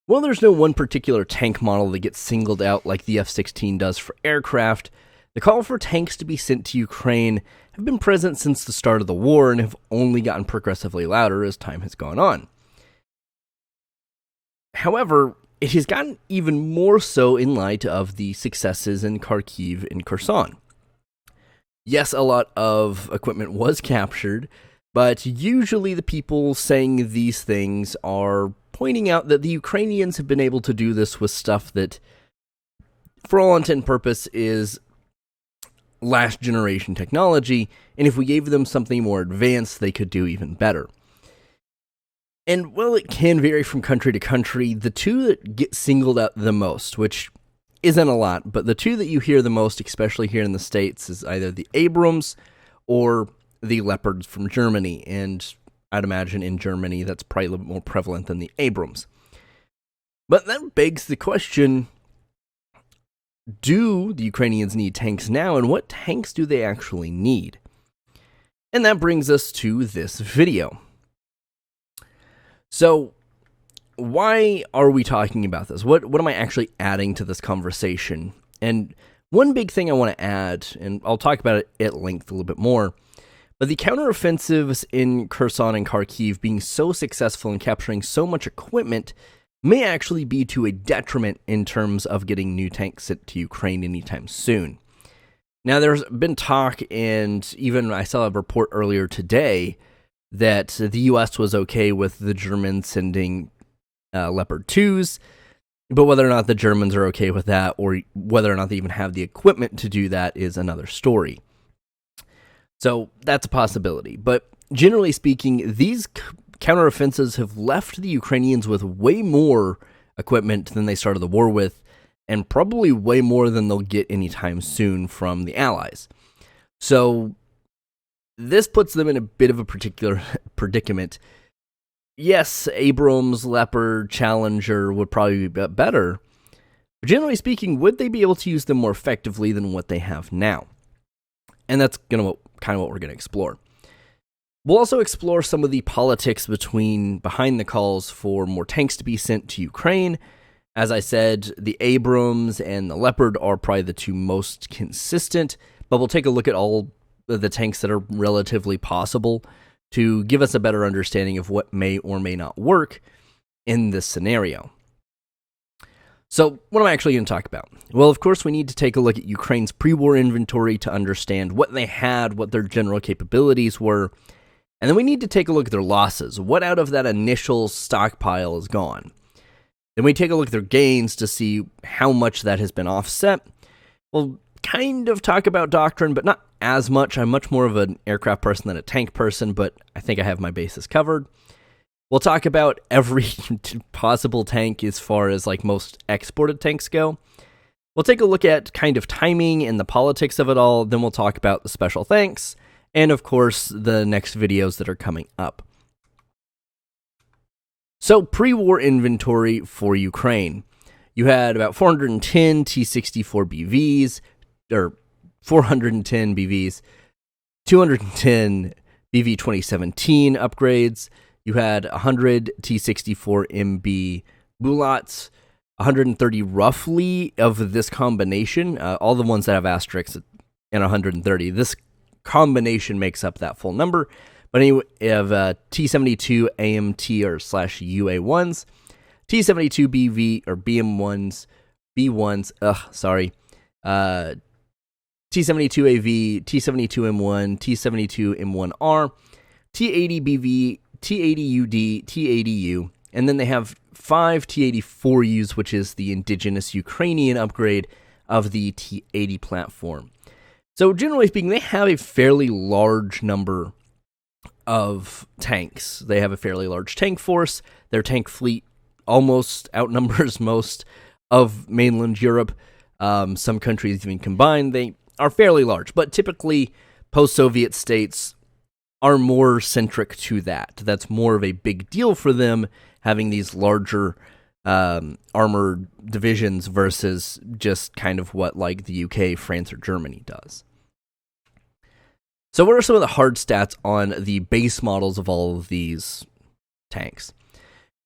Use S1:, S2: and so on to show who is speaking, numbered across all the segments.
S1: While there's no one particular tank model that gets singled out like the F-16 does for aircraft, the call for tanks to be sent to Ukraine have been present since the start of the war and have only gotten progressively louder as time has gone on. However, it has gotten even more so in light of the successes in Kharkiv and Kherson. Yes, a lot of equipment was captured, but usually the people saying these things are pointing out that the Ukrainians have been able to do this with stuff that, for all intent and purpose, is last generation technology, and if we gave them something more advanced, they could do even better. And while it can vary from country to country, the two that get singled out the most, which isn't a lot, but the two that you hear the most, especially here in the States, is either the Abrams or the Leopards from Germany. And I'd imagine in Germany that's probably a little bit more prevalent than the Abrams. But that begs the question, do the Ukrainians need tanks now, and what tanks do they actually need? And that brings us to this video. So, why are we talking about this? What am I actually adding to this conversation? And one big thing I want to add, and I'll talk about it at length a little bit more, but the counteroffensives in Kherson and Kharkiv being so successful in capturing so much equipment may actually be to a detriment in terms of getting new tanks sent to Ukraine anytime soon. Now, there's been talk, and even I saw a report earlier today, that the U.S. was okay with the Germans sending Leopard 2s, but whether or not the Germans are okay with that, or whether or not they even have the equipment to do that, is another story. So that's a possibility. But generally speaking, these counteroffensives have left the Ukrainians with way more equipment than they started the war with, and probably way more than they'll get anytime soon from the Allies. So this puts them in a bit of a particular predicament. Yes, Abrams, Leopard, Challenger would probably be better, but generally speaking, would they be able to use them more effectively than what they have now? And that's kind of what we're going to explore. We'll also explore some of the politics behind the calls for more tanks to be sent to Ukraine. As I said, the Abrams and the Leopard are probably the two most consistent, but we'll take a look at all the tanks that are relatively possible to give us a better understanding of what may or may not work in this scenario. So, what am I actually going to talk about? Well, of course, we need to take a look at Ukraine's pre-war inventory to understand what they had, what their general capabilities were, and then we need to take a look at their losses. What out of that initial stockpile is gone? Then we take a look at their gains to see how much that has been offset. We'll kind of talk about Doctrine, but not as much. I'm much more of an aircraft person than a tank person, but I think I have my bases covered. We'll talk about every possible tank as far as like most exported tanks go. We'll take a look at kind of timing and the politics of it all. Then we'll talk about the special thanks and, of course, the next videos that are coming up. So, pre-war inventory for Ukraine. You had about 410 T-64 BVs, or 410 BVs, 210 BV 2017 upgrades. You had 100 T-64 MB Bulats, 130 roughly of this combination, all the ones that have asterisks and 130. This combination makes up that full number. But anyway, you have T-72 AMT or / UA1s, T-72 BV or BM1s, B1s, T-72 AV, T-72 M1, T-72 M1R, T-80 BV, T-80 UD, T-80U, and then they have 5 T-84Us, which is the indigenous Ukrainian upgrade of the T-80 platform. So generally speaking, they have a fairly large number of tanks. They have a fairly large tank force. Their tank fleet almost outnumbers most of mainland Europe. Some countries even combined, they are fairly large, but typically post-Soviet states are more centric to that. That's more of a big deal for them, having these larger armored divisions versus just kind of what like the UK, France, or Germany does. So what are some of the hard stats on the base models of all of these tanks?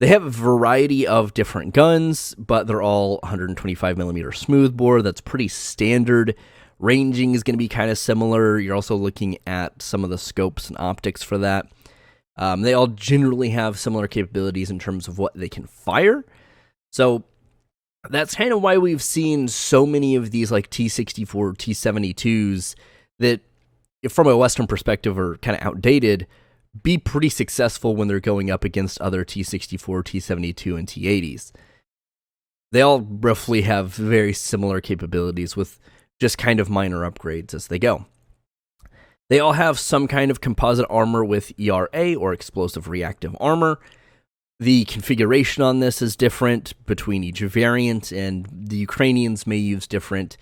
S1: They have a variety of different guns, but they're all 125mm smoothbore. That's pretty standard. Ranging is going to be kind of similar. You're also looking at some of the scopes and optics for that. They all generally have similar capabilities in terms of what they can fire. So that's kind of why we've seen so many of these like T-64, T-72s that, from a Western perspective, are kind of outdated, be pretty successful when they're going up against other T-64, T-72, and T-80s. They all roughly have very similar capabilities with just kind of minor upgrades as they go. They all have some kind of composite armor with ERA, or explosive reactive armor. The configuration on this is different between each variant, and the Ukrainians may use different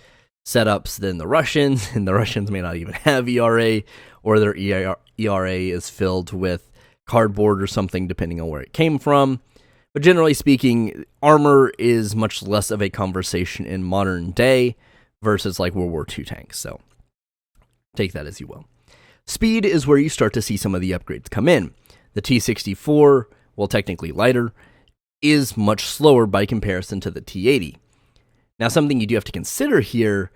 S1: setups than the Russians, and the Russians may not even have ERA, or their ERA is filled with cardboard or something, depending on where it came from. But generally speaking, armor is much less of a conversation in modern day versus like World War II tanks, so take that as you will. Speed is where you start to see some of the upgrades come in. The T-64, while technically lighter, is much slower by comparison to the T-80. Now, something you do have to consider here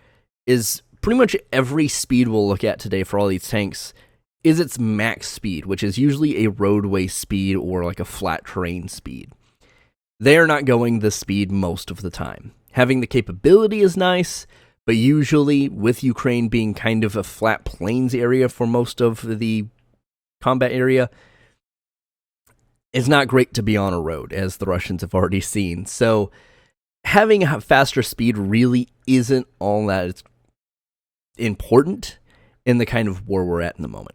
S1: is pretty much every speed we'll look at today for all these tanks is its max speed, which is usually a roadway speed or like a flat terrain speed. They are not going this speed most of the time. Having the capability is nice, but usually with Ukraine being kind of a flat plains area for most of the combat area, it's not great to be on a road, as the Russians have already seen. So having a faster speed really isn't all that important in the kind of war we're at in the moment.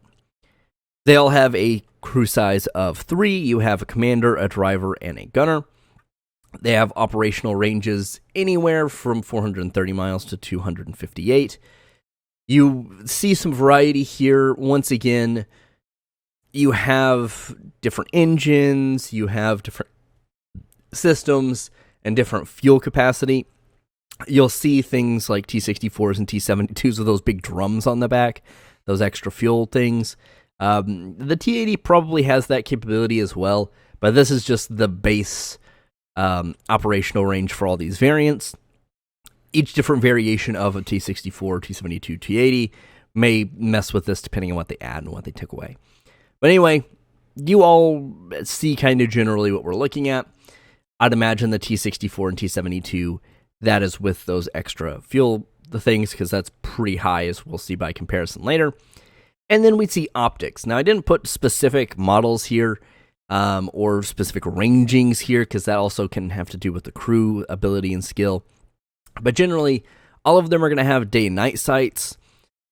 S1: They all have a crew size of 3. You have a commander, a driver, and a gunner. They have operational ranges anywhere from 430 miles to 258. You see some variety here. Once again, you have different engines, you have different systems, and different fuel capacity. You'll see things like T-64s and T-72s with those big drums on the back, those extra fuel things. The T-80 probably has that capability as well, but this is just the base operational range for all these variants. Each different variation of a T-64, T-72, T-80 may mess with this depending on what they add and what they took away. But anyway, you all see kind of generally what we're looking at. I'd imagine the T-64 and T-72, that is with those extra fuel things, because that's pretty high, as we'll see by comparison later. And then we see optics. Now, I didn't put specific models here, or specific rangings here, because that also can have to do with the crew ability and skill. But generally, all of them are going to have day and night sights.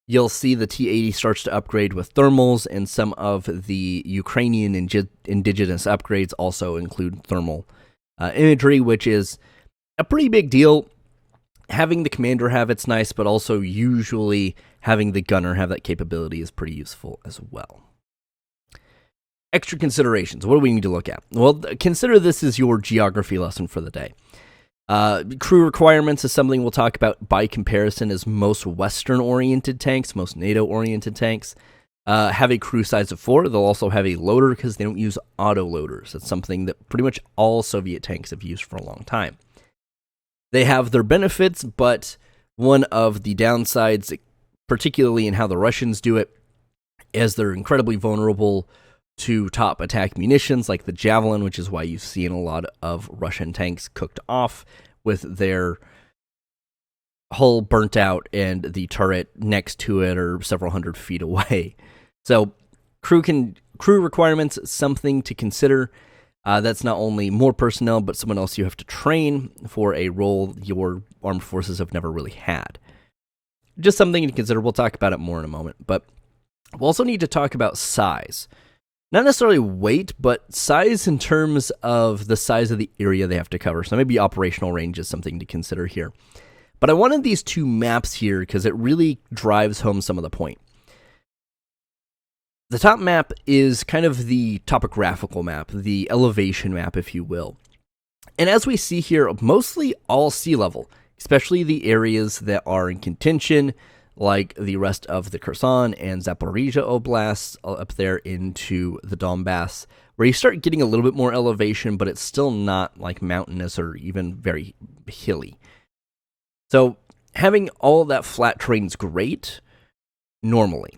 S1: You'll see the T-80 starts to upgrade with thermals, and some of the Ukrainian indigenous upgrades also include thermal imagery, which is a pretty big deal. Having the commander have it's nice, but also usually having the gunner have that capability is pretty useful as well. Extra considerations. What do we need to look at? Well, consider this is your geography lesson for the day. Crew requirements is something we'll talk about by comparison, as most Western-oriented tanks, most NATO-oriented tanks, have a crew size of 4. They'll also have a loader because they don't use auto-loaders. That's something that pretty much all Soviet tanks have used for a long time. They have their benefits, but one of the downsides, particularly in how the Russians do it, is they're incredibly vulnerable to top attack munitions like the Javelin, which is why you've seen a lot of Russian tanks cooked off with their hull burnt out and the turret next to it or several hundred feet away. So crew requirements, something to consider. That's not only more personnel, but someone else you have to train for a role your armed forces have never really had. Just something to consider. We'll talk about it more in a moment, but we'll also need to talk about size. Not necessarily weight, but size in terms of the size of the area they have to cover. So maybe operational range is something to consider here. But I wanted these two maps here because it really drives home some of the point. The top map is kind of the topographical map, the elevation map, if you will. And as we see here, mostly all sea level, especially the areas that are in contention, like the rest of the Kherson and Zaporizhia oblasts up there into the Donbass, where you start getting a little bit more elevation, but it's still not like mountainous or even very hilly. So having all that flat terrain is great normally.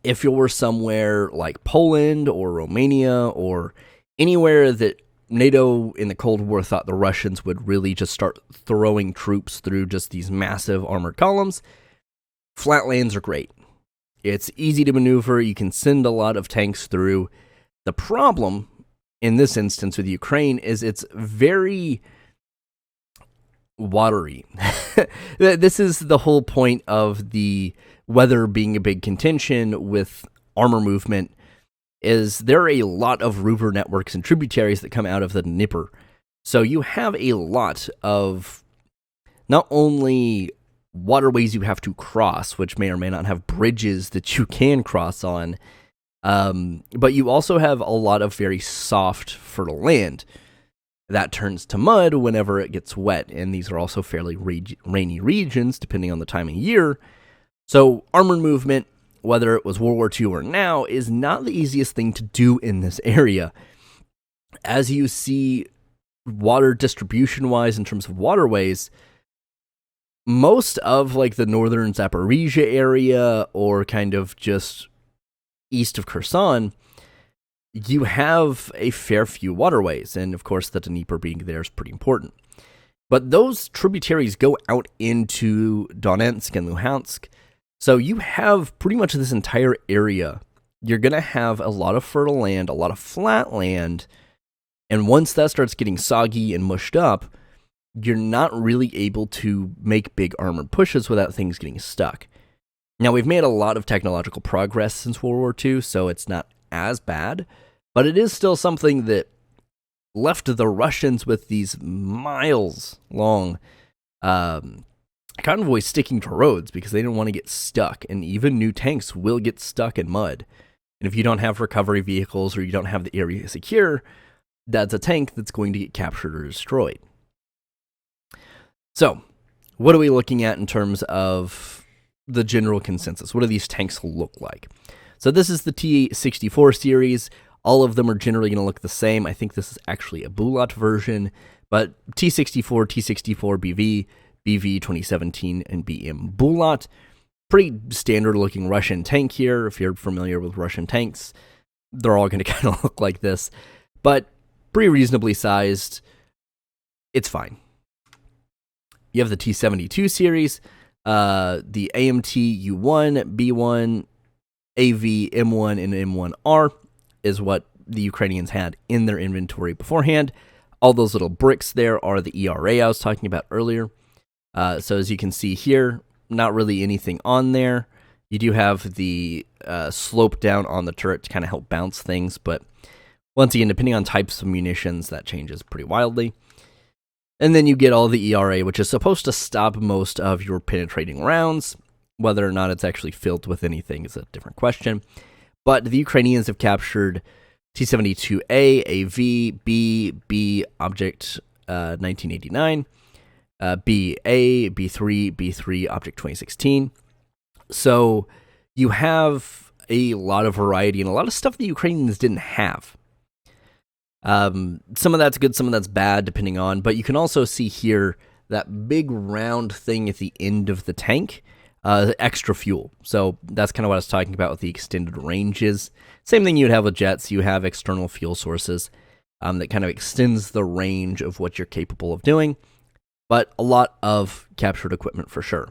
S1: If you were somewhere like Poland or Romania or anywhere that NATO in the Cold War thought the Russians would really just start throwing troops through just these massive armored columns, flatlands are great. It's easy to maneuver. You can send a lot of tanks through. The problem in this instance with Ukraine is it's very watery. This is the whole point of the weather being a big contention with armor movement, is there are a lot of river networks and tributaries that come out of the Dnieper. So you have a lot of not only waterways you have to cross, which may or may not have bridges that you can cross on, but you also have a lot of very soft, fertile land that turns to mud whenever it gets wet, and these are also fairly rainy regions, depending on the time of year. So armored movement, whether it was World War II or now, is not the easiest thing to do in this area. As you see, water distribution-wise, in terms of waterways, most of like the northern Zaporizhia area or kind of just east of Kherson, you have a fair few waterways, and of course the Dnieper being there is pretty important. But those tributaries go out into Donetsk and Luhansk, so you have pretty much this entire area. You're going to have a lot of fertile land, a lot of flat land, and once that starts getting soggy and mushed up, you're not really able to make big armored pushes without things getting stuck. Now, we've made a lot of technological progress since World War II, so it's not as bad, but it is still something that left the Russians with these miles-long convoys sticking to roads because they didn't want to get stuck, and even new tanks will get stuck in mud. And if you don't have recovery vehicles or you don't have the area secure, that's a tank that's going to get captured or destroyed. So, what are we looking at in terms of the general consensus? What do these tanks look like? So this is the T-64 series. All of them are generally going to look the same. I think this is actually a Bulat version, but T-64, T-64BV, BV 2017, and BM Bulat. Pretty standard looking Russian tank here. If you're familiar with Russian tanks, they're all going to kind of look like this, but pretty reasonably sized. It's fine. You have the T-72 series, the AMT U1, B1, AV, M1, and M1R is what the Ukrainians had in their inventory beforehand. All those little bricks there are the ERA I was talking about earlier. So as you can see here, not really anything on there. You do have the slope down on the turret to kind of help bounce things, but once again, depending on types of munitions, that changes pretty wildly. And then you get all the ERA, which is supposed to stop most of your penetrating rounds. Whether or not it's actually filled with anything is a different question. But the Ukrainians have captured T-72A, AV, B, Object 1989, BA, B3, B3, Object 2016. So you have a lot of variety and a lot of stuff the Ukrainians didn't have. Some of that's good, some of that's bad, depending on, but you can also see here that big round thing at the end of the tank, the extra fuel. So that's kind of what I was talking about with the extended ranges. Same thing you'd have with jets. You have external fuel sources that kind of extends the range of what you're capable of doing, but a lot of captured equipment for sure.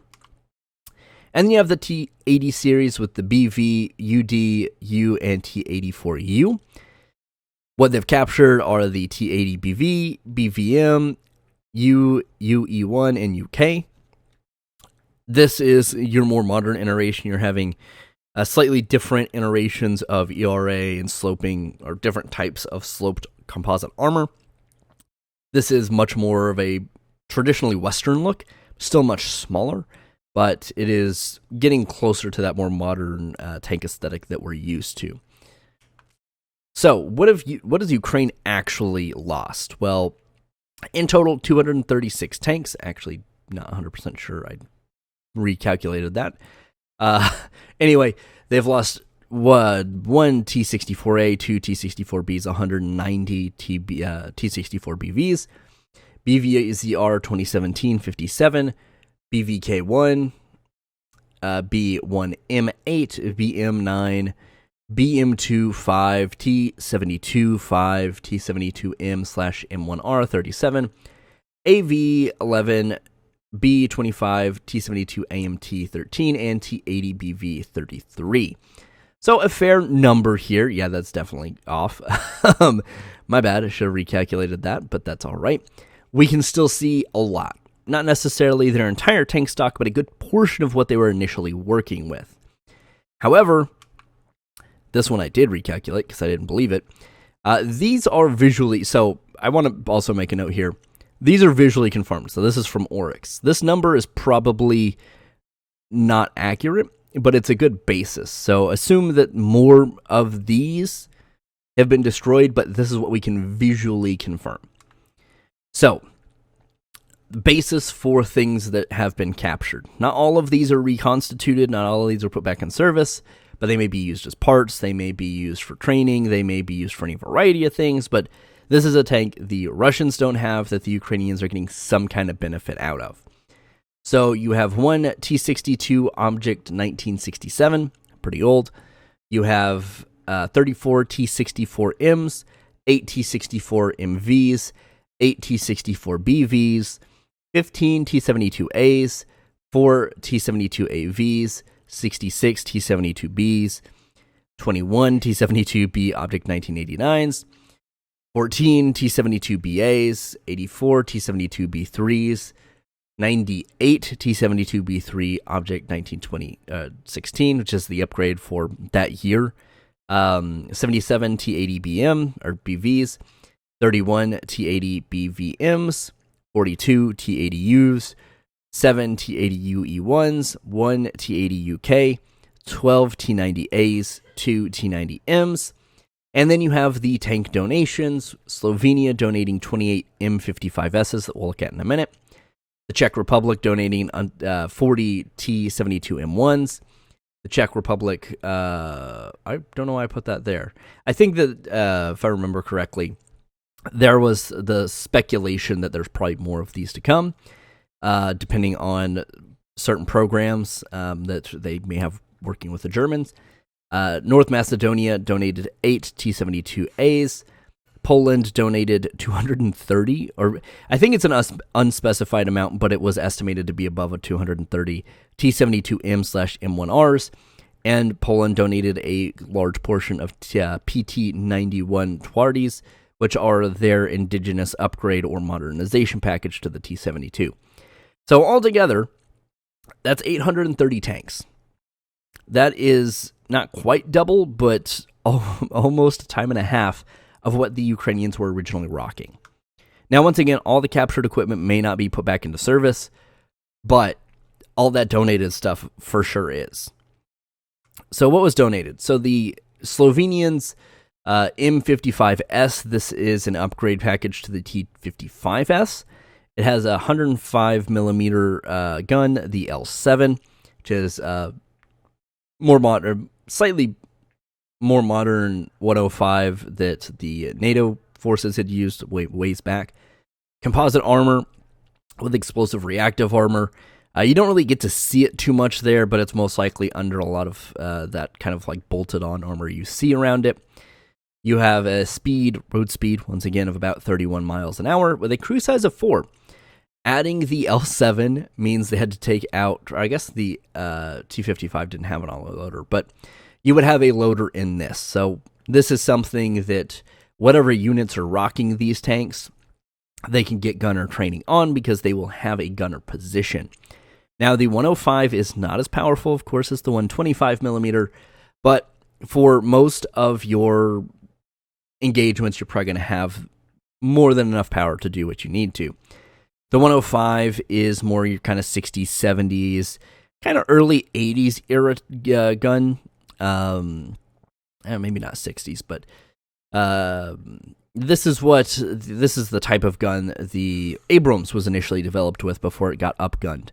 S1: And then you have the T-80 series with the BV, UD, U, and T-84U. What they've captured are the T-80BV, BVM, UE1, and UK. This is your more modern iteration. You're having slightly different iterations of ERA and sloping, or different types of sloped composite armor. This is much more of a traditionally Western look, still much smaller, but it is getting closer to that more modern tank aesthetic that we're used to. So, what has Ukraine actually lost? Well, in total, 236 tanks. Actually, not 100% sure. I recalculated that. Anyway, they've lost one T-64A, two T-64Bs, 190 T-64BVs, BVZR 2017-57, BVK-1, B1M8, BM9, BM2 5, T72 5, T72M/M1R 37, AV11, B25, T72 AMT 13, and T80 BV 33. So a fair number here. Yeah, that's definitely off. My bad, I should have recalculated that, but that's all right. We can still see a lot. Not necessarily their entire tank stock, but a good portion of what they were initially working with. However, this one I did recalculate because I didn't believe it. These are visually, so I want to also make a note here. These are visually confirmed, so this is from Oryx. This number is probably not accurate, but it's a good basis. So assume that more of these have been destroyed, but this is what we can visually confirm. So, basis for things that have been captured. Not all of these are reconstituted, not all of these are put back in service, but they may be used as parts, they may be used for training, they may be used for any variety of things, but this is a tank the Russians don't have that the Ukrainians are getting some kind of benefit out of. So you have one T-62 Object 1967, pretty old. You have 34 T-64Ms, 8 T-64MVs, 8 T-64BVs, 15 T-72As, 4 T-72AVs, 66 T-72Bs, 21 T-72B Object 1989s, 14 T-72BAs, 84 T-72B3s, 98 T-72B3 Object 1916, which is the upgrade for that year, 77 T-80BM, or BVs, 31 T-80 BVMs, 42 T-80Us, 7 T-80 UE1s, 1 T-80 UK, 12 T-90As, 2 T-90Ms, and then you have the tank donations, Slovenia donating 28 M55Ss that we'll look at in a minute, the Czech Republic donating 40 T-72M1s, the Czech Republic, I don't know why I put that there. I think that, if I remember correctly, there was the speculation that there's probably more of these to come, depending on certain programs that they may have working with the Germans. North Macedonia donated 8 T-72As. Poland donated 230, or I think it's an unspecified amount, but it was estimated to be above a 230 T-72M/M1Rs. And Poland donated a large portion of PT-91 Twardys, which are their indigenous upgrade or modernization package to the T-72. So altogether, that's 830 tanks. That is not quite double, but almost a time and a half of what the Ukrainians were originally rocking. Now, once again, all the captured equipment may not be put back into service, but all that donated stuff for sure is. So what was donated? So the Slovenians M55S, this is an upgrade package to the T55S. It has a 105 millimeter gun, the L7, which is more modern, slightly more modern 105 that the NATO forces had used ways back. Composite armor with explosive reactive armor. You don't really get to see it too much there, but it's most likely under a lot of that kind of like bolted on armor you see around it. You have a road speed, once again, of about 31 miles an hour with a crew size of 4. Adding the L7 means they had to take out, or I guess the T55 didn't have an autoloader, but you would have a loader in this. So this is something that whatever units are rocking these tanks, they can get gunner training on because they will have a gunner position. Now, the 105 is not as powerful, of course, as the 125 millimeter, but for most of your engagements, you're probably going to have more than enough power to do what you need to. The 105 is more your kind of 60s, 70s, kind of early 80s era gun. Maybe not 60s, but this is the type of gun the Abrams was initially developed with before it got upgunned.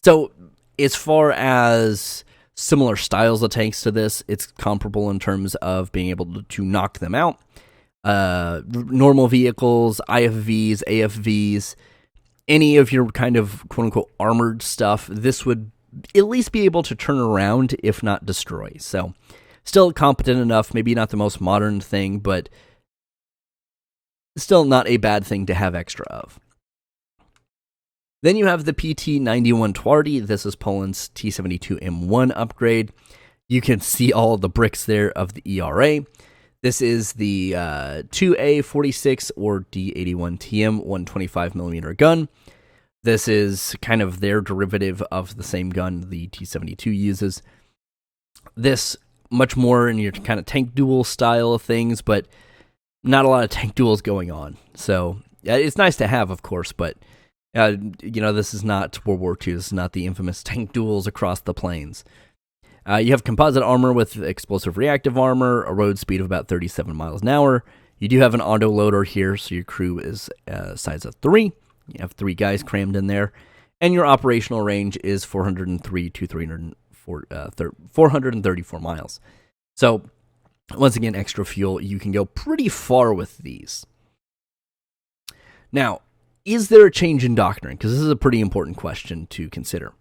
S1: So As far as similar styles of tanks to this, it's comparable in terms of being able to knock them out. Normal vehicles, IFVs, AFVs, any of your kind of quote-unquote armored stuff, this would at least be able to turn around, if not destroy. So, still competent enough, maybe not the most modern thing, but still not a bad thing to have extra of. Then you have the PT-9120. This is Poland's T-72M1 upgrade. You can see all the bricks there of the ERA. This is the 2A46 or D81TM 125mm gun. This is kind of their derivative of the same gun the T-72 uses. This much more in your kind of tank duel style of things, but not a lot of tank duels going on. So it's nice to have, of course, but this is not World War II. This is not the infamous tank duels across the plains. You have composite armor with explosive reactive armor, a road speed of about 37 miles an hour. You do have an autoloader here, so your crew is size of 3. You have 3 guys crammed in there. And your operational range is 403 to 434 miles. So, once again, extra fuel. You can go pretty far with these. Now, is there a change in doctrine? Because this is a pretty important question to consider.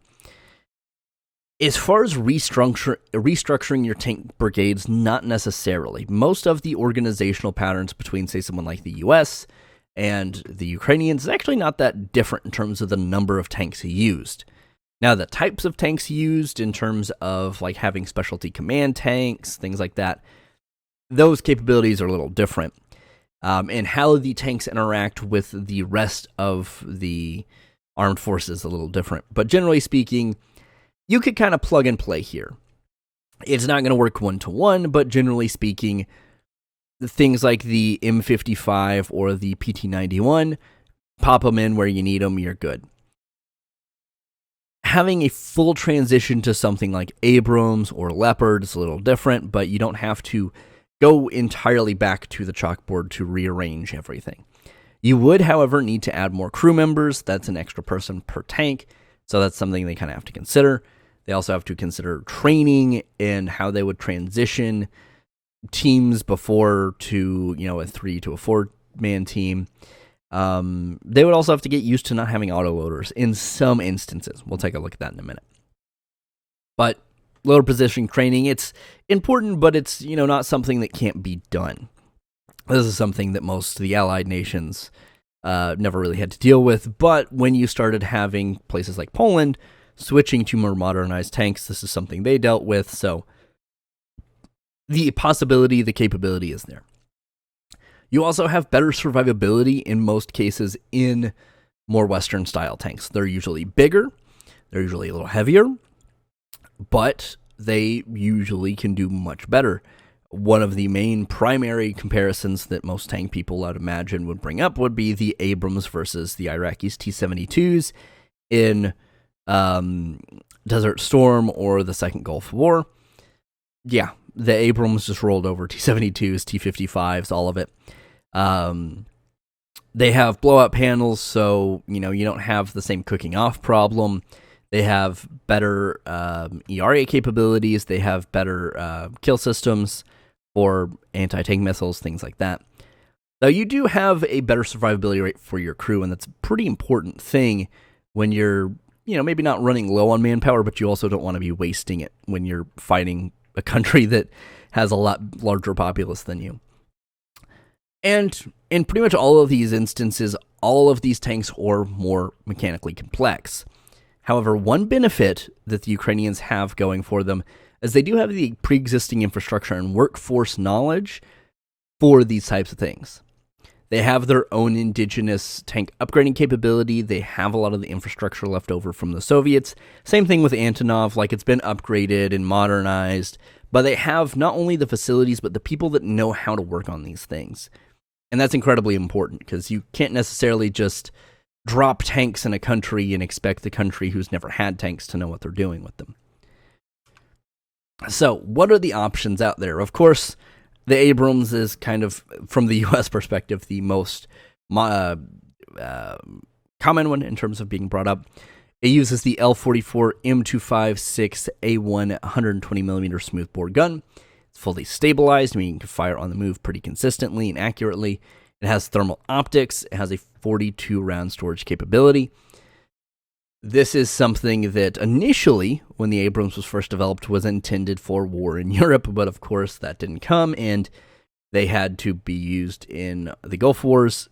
S1: As far as restructuring your tank brigades, not necessarily. Most of the organizational patterns between, say, someone like the US and the Ukrainians is actually not that different in terms of the number of tanks used. Now, the types of tanks used in terms of like having specialty command tanks, things like that, those capabilities are a little different. And how the tanks interact with the rest of the armed forces is a little different. But generally speaking, you could kind of plug and play here. It's not going to work one-to-one, but generally speaking, things like the M55 or the PT-91, pop them in where you need them, you're good. Having a full transition to something like Abrams or Leopard is a little different, but you don't have to go entirely back to the chalkboard to rearrange everything. You would, however, need to add more crew members. That's an extra person per tank, so that's something they kind of have to consider. They also have to consider training and how they would transition teams before to, a 3 to a 4-man team. They would also have to get used to not having autoloaders in some instances. We'll take a look at that in a minute. But loader positioning training, it's important, but it's, not something that can't be done. This is something that most of the Allied nations never really had to deal with, but when you started having places like Poland switching to more modernized tanks, this is something they dealt with, so the possibility, the capability is there. You also have better survivability in most cases in more Western-style tanks. They're usually bigger, they're usually a little heavier, but they usually can do much better. One of the main primary comparisons that most tank people, I'd imagine, would bring up would be the Abrams versus the Iraqis' T-72s in Desert Storm or the Second Gulf War. Yeah, the Abrams just rolled over T-72s, T-55s, all of it. They have blowout panels, so you don't have the same cooking off problem. They have better ERA capabilities. They have better kill systems for anti-tank missiles, things like that. Now, you do have a better survivability rate for your crew, and that's a pretty important thing when you're, maybe not running low on manpower, but you also don't want to be wasting it when you're fighting a country that has a lot larger populace than you. And in pretty much all of these instances, all of these tanks are more mechanically complex. However, one benefit that the Ukrainians have going for them is they do have the pre-existing infrastructure and workforce knowledge for these types of things. They have their own indigenous tank upgrading capability. They have a lot of the infrastructure left over from the Soviets. Same thing with Antonov, like it's been upgraded and modernized, but they have not only the facilities, but the people that know how to work on these things. And that's incredibly important because you can't necessarily just drop tanks in a country and expect the country who's never had tanks to know what they're doing with them. So, what are the options out there? Of course, the Abrams is kind of, from the U.S. perspective, the most common one in terms of being brought up. It uses the L44 M256A1 120mm smoothbore gun. It's fully stabilized, meaning you can fire on the move pretty consistently and accurately. It has thermal optics. It has a 42-round storage capability. This is something that initially, when the Abrams was first developed, was intended for war in Europe, but of course that didn't come, and they had to be used in the Gulf Wars.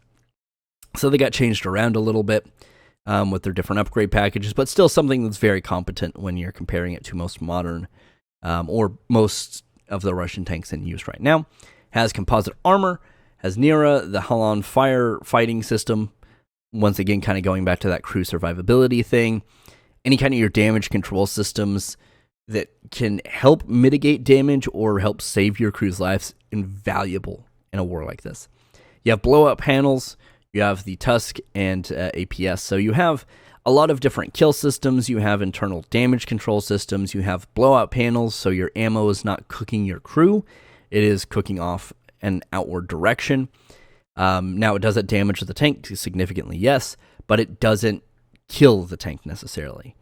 S1: So they got changed around a little bit with their different upgrade packages, but still something that's very competent when you're comparing it to most modern or most of the Russian tanks in use right now. Has composite armor, has Nira, the Halon fire fighting system, once again kind of going back to that crew survivability thing. Any kind of your damage control systems that can help mitigate damage or help save your crew's lives, invaluable in a war like this. You have blowout panels, you have the Tusk and APS, so you have a lot of different kill systems, you have internal damage control systems, you have blowout panels, so your ammo is not cooking your crew, it is cooking off an outward direction. Now, does it damage the tank significantly? Yes, but it doesn't kill the tank necessarily.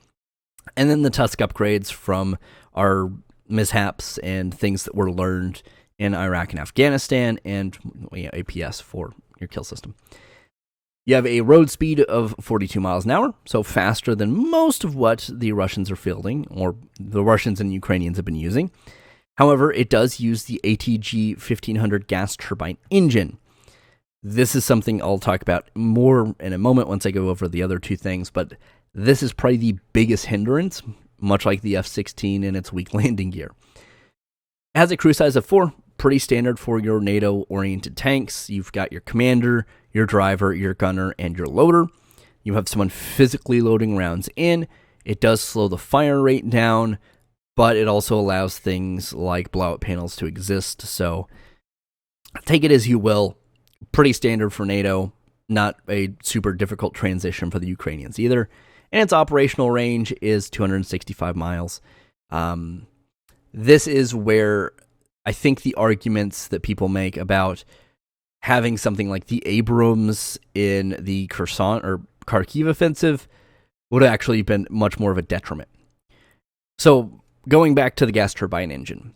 S1: And then the Tusk upgrades from our mishaps and things that were learned in Iraq and Afghanistan, and APS for your kill system. You have a road speed of 42 miles an hour, so faster than most of what the Russians are fielding, or the Russians and Ukrainians have been using. However, it does use the ATG 1500 gas turbine engine. This is something I'll talk about more in a moment once I go over the other two things, but this is probably the biggest hindrance, much like the F-16 and its weak landing gear. It has a crew size of 4, pretty standard for your NATO-oriented tanks. You've got your commander, your driver, your gunner, and your loader. You have someone physically loading rounds in. It does slow the fire rate down, but it also allows things like blowout panels to exist, so take it as you will. Pretty standard for NATO, not a super difficult transition for the Ukrainians either. And its operational range is 265 miles. This is where I think the arguments that people make about having something like the Abrams in the Kherson or Kharkiv offensive would have actually been much more of a detriment. So going back to the gas turbine engine,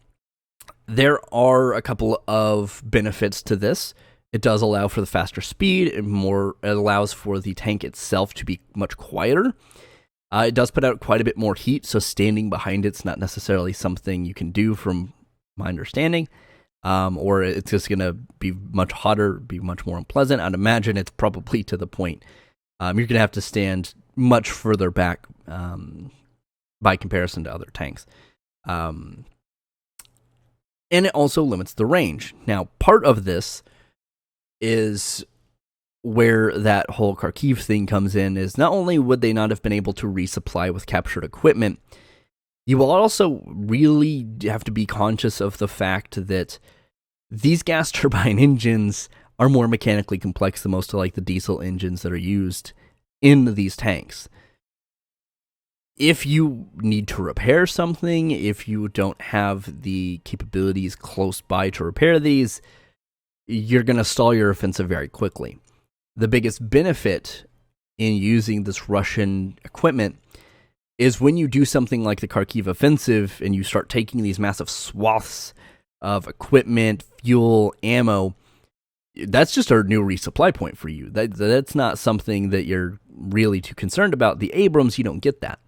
S1: there are a couple of benefits to this. It does allow for the faster speed, it allows for the tank itself to be much quieter. It does put out quite a bit more heat, so standing behind it's not necessarily something you can do from my understanding, or it's just going to be much hotter, be much more unpleasant. I'd imagine it's probably to the point you're going to have to stand much further back by comparison to other tanks. And it also limits the range. Now, part of this is where that whole Kharkiv thing comes in, is not only would they not have been able to resupply with captured equipment, you will also really have to be conscious of the fact that these gas turbine engines are more mechanically complex than most of like the diesel engines that are used in these tanks. If you need to repair something, if you don't have the capabilities close by to repair these, you're going to stall your offensive very quickly. The biggest benefit in using this Russian equipment is when you do something like the Kharkiv offensive and you start taking these massive swaths of equipment, fuel, ammo, that's just a new resupply point for you. That's not something that you're really too concerned about. The Abrams, you don't get that.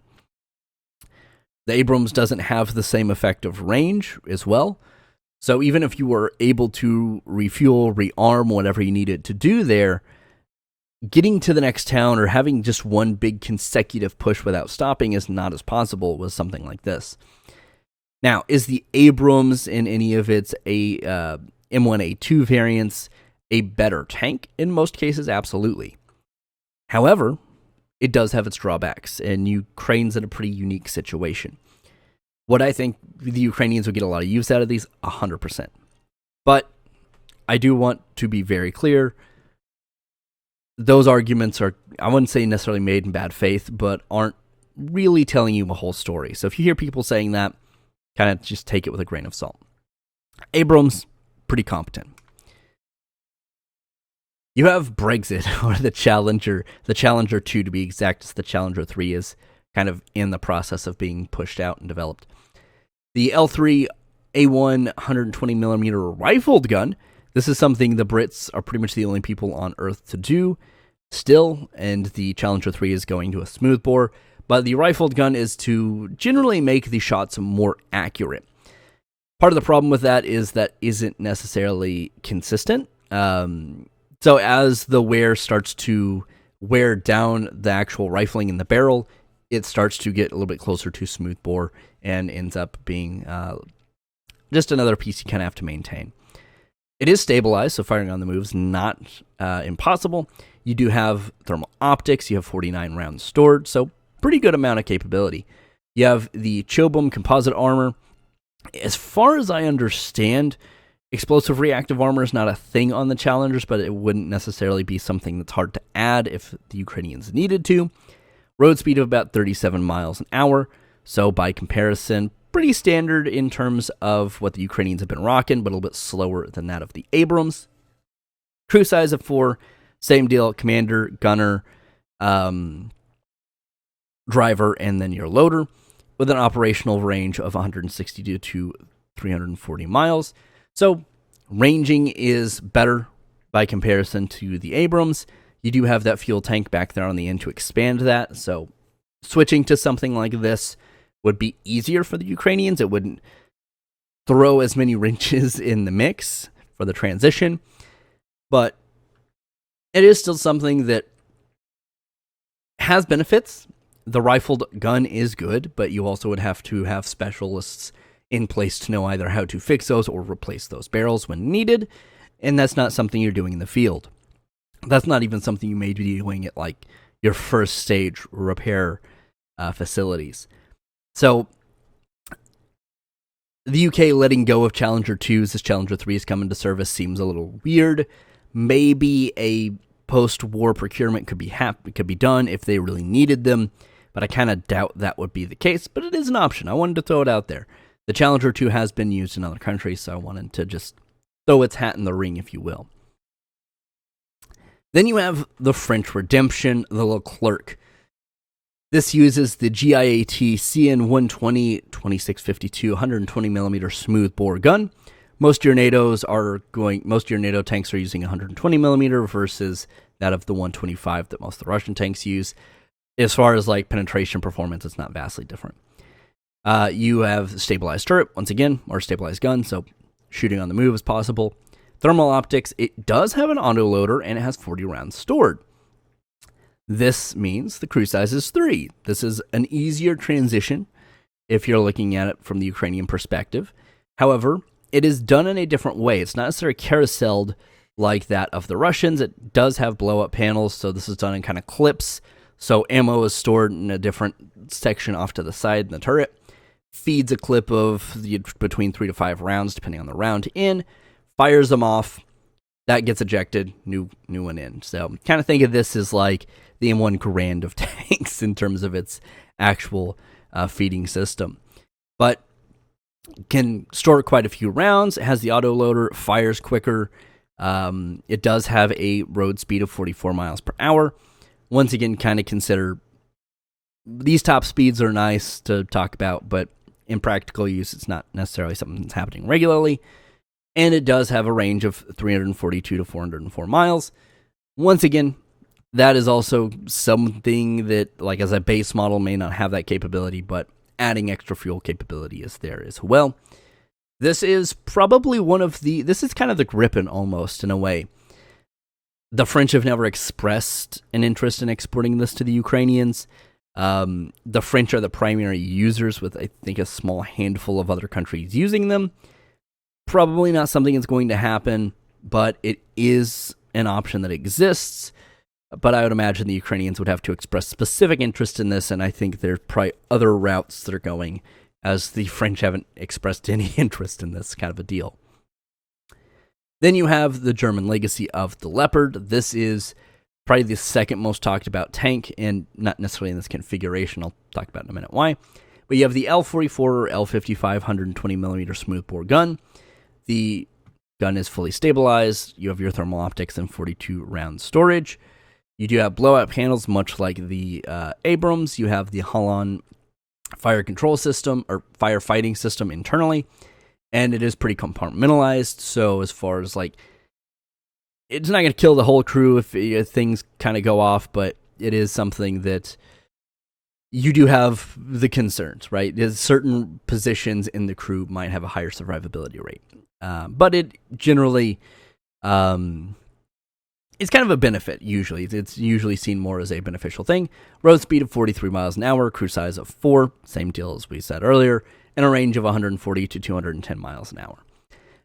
S1: The Abrams doesn't have the same effective range as well. So even if you were able to refuel, rearm, whatever you needed to do there, getting to the next town or having just one big consecutive push without stopping is not as possible with something like this. Now, is the Abrams in any of its M1A2 variants a better tank? In most cases, absolutely. However, it does have its drawbacks, and Ukraine's in a pretty unique situation. What I think the Ukrainians would get a lot of use out of these, 100%. But I do want to be very clear, those arguments are, I wouldn't say necessarily made in bad faith, but aren't really telling you a whole story. So if you hear people saying that, kind of just take it with a grain of salt. Abrams, pretty competent. You have Brexit, or the Challenger 2 to be exact, as the Challenger 3 is kind of in the process of being pushed out and developed. The L3 A1 120mm rifled gun. This is something the Brits are pretty much the only people on Earth to do still, and the Challenger 3 is going to a smoothbore. But the rifled gun is to generally make the shots more accurate. Part of the problem with that is that isn't necessarily consistent. So as the wear starts to wear down the actual rifling in the barrel, it starts to get a little bit closer to smoothbore and ends up being just another piece you kind of have to maintain. It is stabilized, so firing on the move is not impossible. You do have thermal optics. You have 49 rounds stored, so pretty good amount of capability. You have the Chobum composite armor. As far as I understand, explosive reactive armor is not a thing on the Challengers, but it wouldn't necessarily be something that's hard to add if the Ukrainians needed to. Road speed of about 37 miles an hour, so by comparison, pretty standard in terms of what the Ukrainians have been rocking, but a little bit slower than that of the Abrams. Crew size of 4, same deal, commander, gunner, driver, and then your loader, with an operational range of 160 to 340 miles. So ranging is better by comparison to the Abrams. You do have that fuel tank back there on the end to expand that, so switching to something like this would be easier for the Ukrainians. It wouldn't throw as many wrenches in the mix for the transition, but it is still something that has benefits. The rifled gun is good, but you also would have to have specialists in place to know either how to fix those or replace those barrels when needed, and that's not something you're doing in the field. That's not even something you may be doing at like your first stage repair facilities. So the UK letting go of Challenger 2s as Challenger 3s come into service seems a little weird. Maybe a post-war procurement could be done if they really needed them, but I kind of doubt that would be the case, but it is an option. I wanted to throw it out there. The Challenger 2 has been used in other countries, so I wanted to just throw its hat in the ring, if you will. Then you have the French Redemption, the Leclerc. This uses the GIAT CN120 2652 120mm smoothbore gun. Most of your NATO tanks are using 120mm versus that of the 125 that most of the Russian tanks use. As far as like penetration performance, it's not vastly different. You have stabilized turret, once again, or stabilized gun, so shooting on the move is possible. Thermal optics, it does have an autoloader, and it has 40 rounds stored. This means the crew size is 3. This is an easier transition if you're looking at it from the Ukrainian perspective. However, it is done in a different way. It's not necessarily carouseled like that of the Russians. It does have blow-up panels, so this is done in kind of clips. So ammo is stored in a different section off to the side in the turret. Feeds a clip of between 3 to 5 rounds, depending on the round in. Fires them off. That gets ejected. New one in. So kind of think of this as like the M1 Garand of tanks in terms of its actual feeding system. But can store quite a few rounds. It has the autoloader. Fires quicker. It does have a road speed of 44 miles per hour. Once again, kind of consider these top speeds are nice to talk about, but in practical use, it's not necessarily something that's happening regularly. And it does have a range of 342 to 404 miles. Once again, that is also something that, like as a base model, may not have that capability, but adding extra fuel capability is there as well. This is probably this is kind of the Gripen almost in a way. The French have never expressed an interest in exporting this to the Ukrainians. The French are the primary users with, I think, a small handful of other countries using them. Probably not something that's going to happen, but it is an option that exists. But I would imagine the Ukrainians would have to express specific interest in this, and I think there's probably other routes that are going, as the French haven't expressed any interest in this kind of a deal. Then you have the German legacy of the Leopard. This is probably the second most talked about tank, and not necessarily in this configuration. I'll talk about in a minute why. But you have the L44 or L55 120mm smoothbore gun. The gun is fully stabilized. You have your thermal optics and 42 round storage. You do have blowout panels, much like the Abrams. You have the Holland fire control system or firefighting system internally, and it is pretty compartmentalized. So as far as like, it's not going to kill the whole crew if things kind of go off, but it is something that you do have the concerns, right? There's certain positions in the crew might have a higher survivability rate, but it generally it's kind of a benefit. Usually, it's usually seen more as a beneficial thing. Road speed of 43 miles an hour, crew size of 4, same deal as we said earlier, and a range of 140 to 210 miles an hour.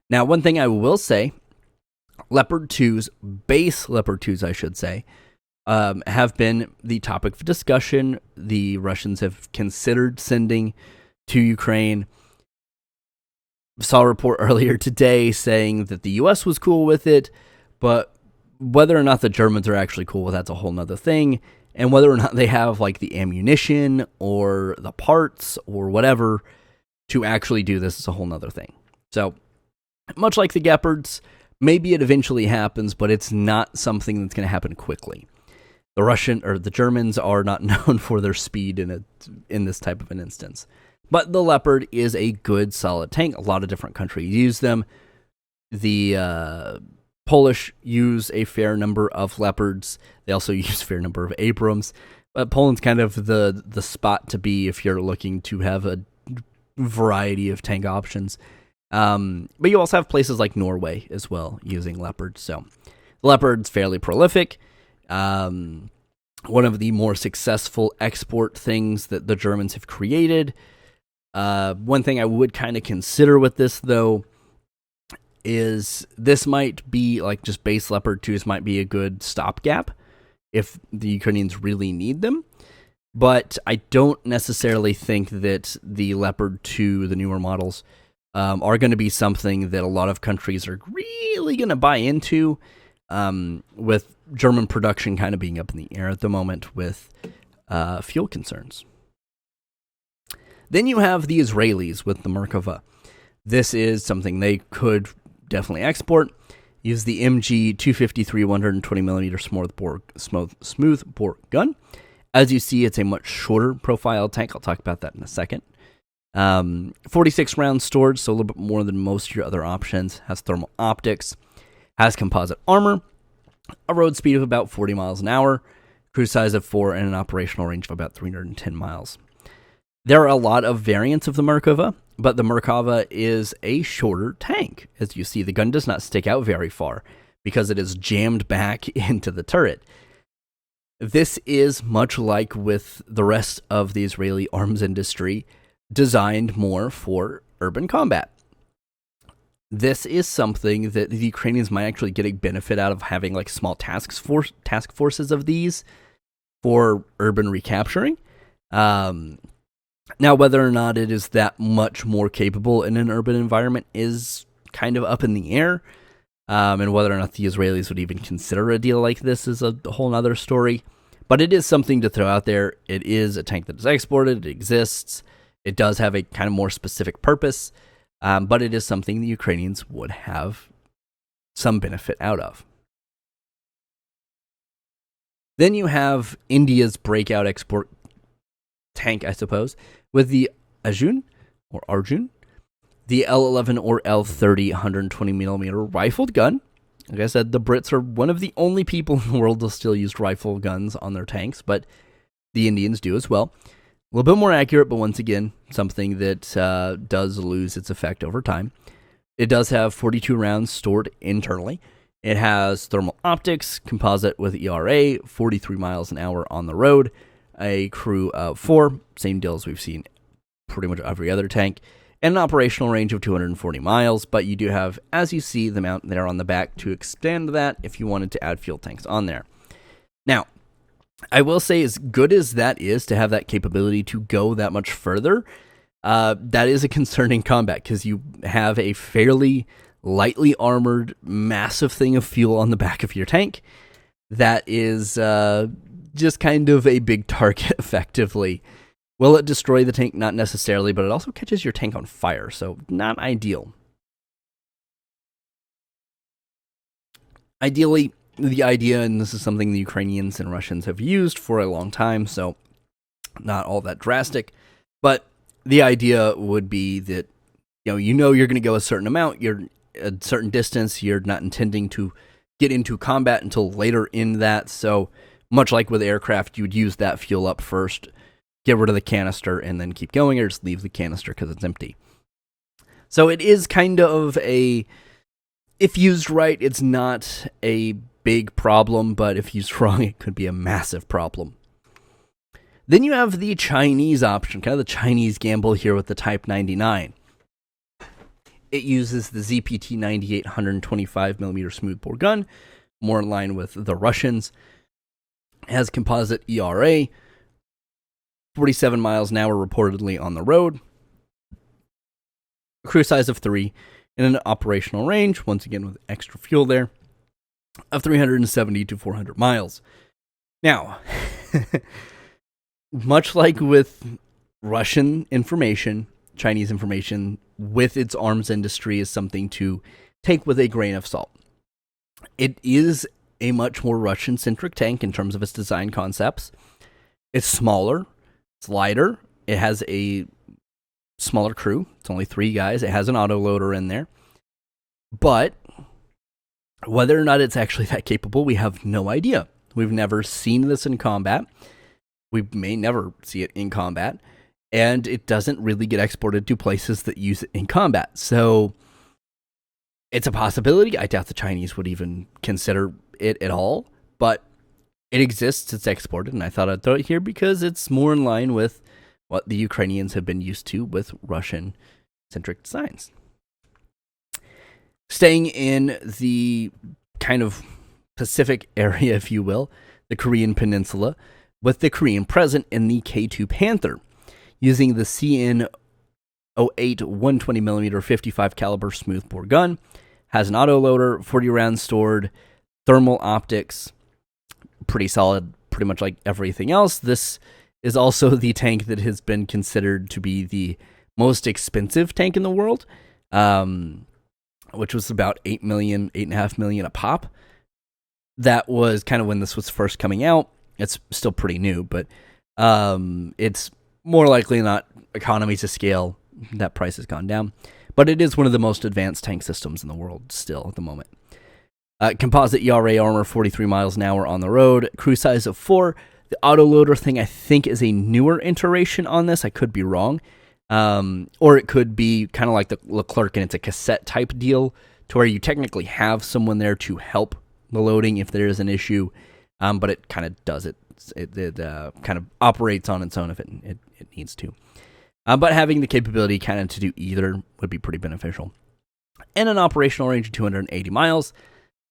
S1: Now, one thing I will say, Leopard 2s, base Leopard 2s, I should say, have been the topic of discussion. The Russians have considered sending to Ukraine. Saw a report earlier today saying that the U.S. was cool with it, but whether or not the Germans are actually cool with that's a whole nother thing, and whether or not they have like the ammunition or the parts or whatever to actually do this is a whole nother thing. So, much like the Leopards, maybe it eventually happens, but it's not something that's going to happen quickly. The Germans are not known for their speed in this type of an instance. But the Leopard is a good, solid tank. A lot of different countries use them. The Polish use a fair number of Leopards. They also use a fair number of Abrams. But Poland's kind of the spot to be if you're looking to have a variety of tank options. But you also have places like Norway as well using Leopards. So the Leopard's fairly prolific. One of the more successful export things that the Germans have created. One thing I would kind of consider with this, though, is this might be like just base Leopard 2s might be a good stopgap if the Ukrainians really need them. But I don't necessarily think that the Leopard 2, the newer models, are going to be something that a lot of countries are really going to buy into, with German production kind of being up in the air at the moment with fuel concerns. Then you have the Israelis with the Merkava. This is something they could definitely export. Use the MG 253 120mm smooth bore gun. As you see, it's a much shorter profile tank. I'll talk about that in a second. 46 rounds stored, so a little bit more than most of your other options. Has thermal optics. Has composite armor. A road speed of about 40 miles an hour. Crew size of 4 and an operational range of about 310 miles. There are a lot of variants of the Merkava, but the Merkava is a shorter tank. As you see, the gun does not stick out very far because it is jammed back into the turret. This is much like with the rest of the Israeli arms industry, designed more for urban combat. This is something that the Ukrainians might actually get a benefit out of having like small task forces of these for urban recapturing. Now, whether or not it is that much more capable in an urban environment is kind of up in the air. And whether or not the Israelis would even consider a deal like this is a whole other story. But it is something to throw out there. It is a tank that is exported. It exists. It does have a kind of more specific purpose. But it is something the Ukrainians would have some benefit out of. Then you have India's breakout export tank, I suppose, with the Arjun, the L11 or L30 120mm rifled gun. Like I said, the Brits are one of the only people in the world that still use rifle guns on their tanks, but the Indians do as well. A little bit more accurate, but once again, something that does lose its effect over time. It does have 42 rounds stored internally. It has thermal optics, composite with ERA, 43 miles an hour on the road, a crew of 4, same deal as we've seen pretty much every other tank, and an operational range of 240 miles, but you do have, as you see, the mount there on the back to expand that if you wanted to add fuel tanks on there. Now, I will say, as good as that is to have that capability to go that much further, that is a concern in combat because you have a fairly lightly armored, massive thing of fuel on the back of your tank that is just kind of a big target, effectively. Will it destroy the tank? Not necessarily, but it also catches your tank on fire, so not ideal. Ideally, the idea, and this is something the Ukrainians and Russians have used for a long time, so not all that drastic, but the idea would be that, you're going to go a certain amount, you're a certain distance, you're not intending to get into combat until later in that, so much like with aircraft, you would use that fuel up first, get rid of the canister, and then keep going, or just leave the canister because it's empty. So it is kind of if used right, it's not a big problem, but if used wrong, it could be a massive problem. Then you have the Chinese option, kind of the Chinese gamble here with the Type 99. It uses the ZPT-98 125mm smoothbore gun, more in line with the Russians. It has composite ERA, 47 miles an hour reportedly on the road, a crew size of 3, and an operational range, once again with extra fuel there, of 370 to 400 miles. Now, much like with Russian information, Chinese information with its arms industry is something to take with a grain of salt. It is a much more Russian-centric tank in terms of its design concepts. It's smaller, it's lighter, it has a smaller crew, it's only 3 guys, it has an autoloader in there, but whether or not it's actually that capable, we have no idea. We've never seen this in combat. We may never see it in combat, and it doesn't really get exported to places that use it in combat. So it's a possibility. I doubt the Chinese would even consider it at all, but it exists, it's exported, and I thought I'd throw it here because it's more in line with what the Ukrainians have been used to with Russian-centric designs. Staying in the kind of Pacific area, if you will, the Korean Peninsula, with the Korean present in the K2 Panther, using the CN-08 120mm 55 caliber smoothbore gun, has an autoloader, 40 rounds stored, thermal optics, pretty solid, pretty much like everything else. This is also the tank that has been considered to be the most expensive tank in the world, which was about $8.5 million a pop. That was kind of when this was first coming out. It's still pretty new, but it's more likely not economies of scale. That price has gone down. But it is one of the most advanced tank systems in the world still at the moment. Composite ERA armor, 43 miles an hour on the road. Crew size of 4. The autoloader thing, I think, is a newer iteration on this. I could be wrong. Or it could be kind of like the Leclerc, and it's a cassette type deal to where you technically have someone there to help the loading if there is an issue, but it kind of does it. It kind of operates on its own if it needs to. But having the capability kind of to do either would be pretty beneficial. And an operational range of 280 miles.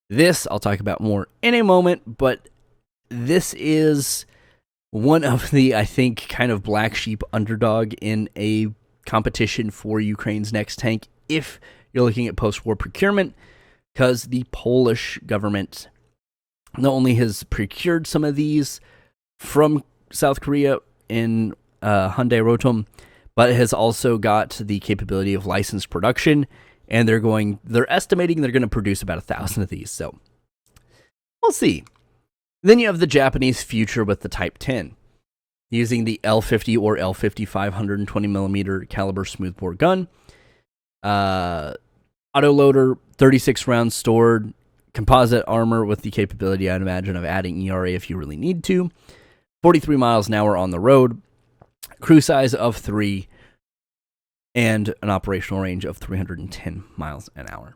S1: This I'll talk about more in a moment, but this is one of the, I think, kind of black sheep underdog in a competition for Ukraine's next tank if you're looking at post-war procurement, because the Polish government not only has procured some of these from South Korea in Hyundai Rotem, but it has also got the capability of licensed production, and they're estimating they're going to produce about 1,000 of these, so we'll see. Then you have the Japanese future with the Type 10, using the L50 or L50 520mm caliber smoothbore gun. Autoloader, 36 rounds stored, composite armor with the capability, I'd imagine, of adding ERA if you really need to. 43 miles an hour on the road, crew size of 3, and an operational range of 310 miles an hour.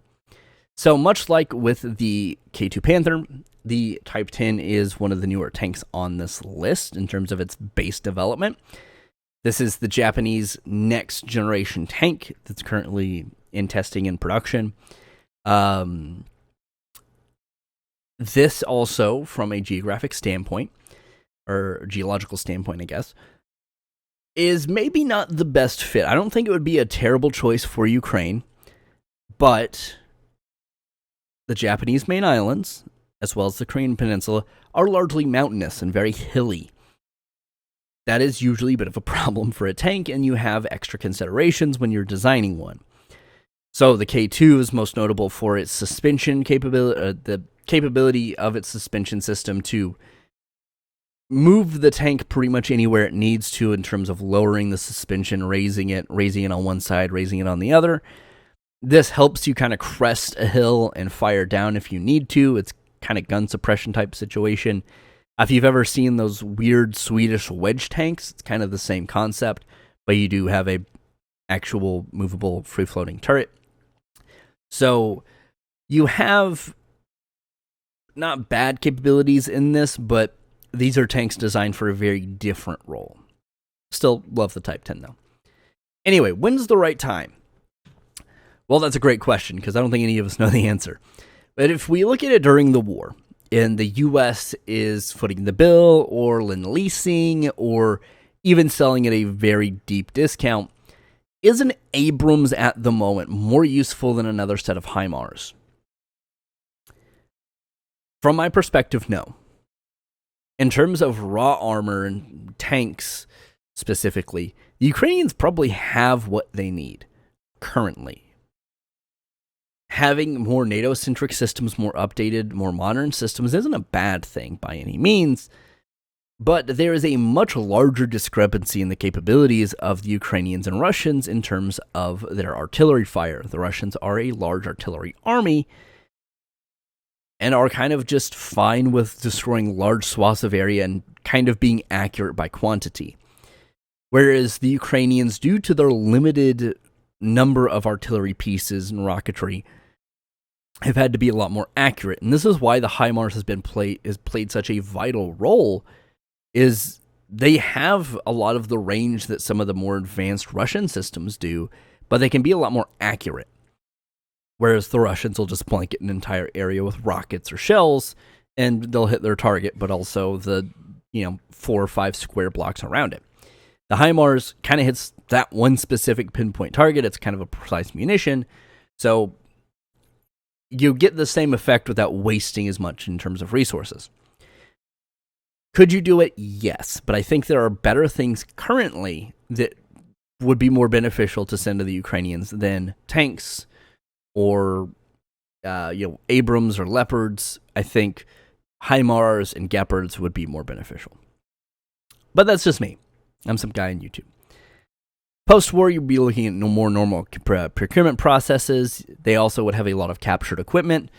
S1: So much like with the K2 Panther, the Type 10 is one of the newer tanks on this list in terms of its base development. This is the Japanese next generation tank that's currently in testing and production. This also, from a geographic standpoint, or geological standpoint, I guess, is maybe not the best fit. I don't think it would be a terrible choice for Ukraine, but the Japanese main islands, as well as the Korean Peninsula, are largely mountainous and very hilly. That is usually a bit of a problem for a tank, and you have extra considerations when you're designing one. So the K2 is most notable for its suspension capability, the capability of its suspension system to move the tank pretty much anywhere it needs to in terms of lowering the suspension, raising it on one side, raising it on the other. This helps you kind of crest a hill and fire down if you need to. It's kind of gun suppression type situation. If you've ever seen those weird Swedish wedge tanks, it's kind of the same concept, but you do have a actual movable free-floating turret. So you have not bad capabilities in this, but these are tanks designed for a very different role. Still love the Type 10, though. Anyway, when's the right time? Well, that's a great question, because I don't think any of us know the answer. But if we look at it during the war, and the U.S. is footing the bill, or leasing, or even selling at a very deep discount, is an Abrams at the moment more useful than another set of HIMARS? From my perspective, no. In terms of raw armor and tanks specifically, the Ukrainians probably have what they need currently. Having more NATO-centric systems, more updated, more modern systems isn't a bad thing by any means, but there is a much larger discrepancy in the capabilities of the Ukrainians and Russians in terms of their artillery fire. The Russians are a large artillery army and are kind of just fine with destroying large swaths of area and kind of being accurate by quantity. Whereas the Ukrainians, due to their limited number of artillery pieces and rocketry, have had to be a lot more accurate. And this is why the HIMARS has played such a vital role, is they have a lot of the range that some of the more advanced Russian systems do, but they can be a lot more accurate. Whereas the Russians will just blanket an entire area with rockets or shells, and they'll hit their target, but also the 4 or 5 square blocks around it. The HIMARS kind of hits that one specific pinpoint target. It's kind of a precise munition, so you get the same effect without wasting as much in terms of resources. Could you do it? Yes, but I think there are better things currently that would be more beneficial to send to the Ukrainians than tanks or Abrams or Leopards. I think HIMARS and Gepards would be more beneficial. But that's just me. I'm some guy on YouTube. Post-war, you'd be looking at more normal procurement processes. They also would have a lot of captured equipment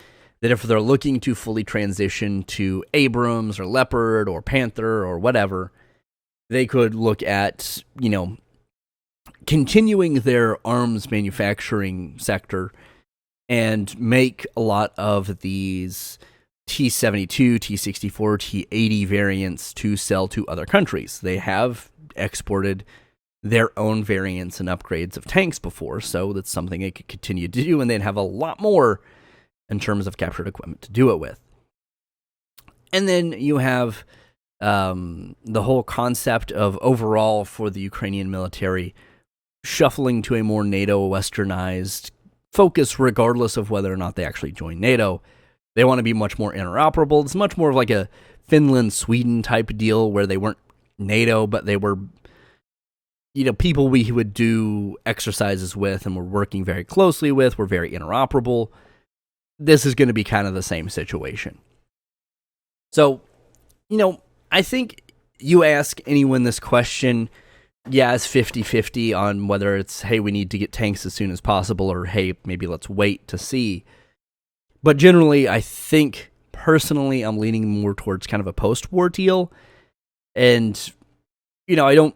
S1: that if they're looking to fully transition to Abrams or Leopard or Panther or whatever, they could look at, continuing their arms manufacturing sector and make a lot of these T-72, T-64, T-80 variants to sell to other countries. They have exported their own variants and upgrades of tanks before, so that's something they could continue to do, and they'd have a lot more in terms of captured equipment to do it with. And then you have the whole concept of overall for the Ukrainian military shuffling to a more NATO westernized focus regardless of whether or not they actually join NATO. They want to be much more interoperable. It's much more of like a Finland-Sweden type deal where they weren't NATO, but they were people we would do exercises with and we're working very closely with. We're very interoperable. This is going to be kind of the same situation. So, I think you ask anyone this question, it's 50-50 on whether it's, hey, we need to get tanks as soon as possible, or hey, maybe let's wait to see. But generally, I think, personally, I'm leaning more towards kind of a post-war deal. And, I don't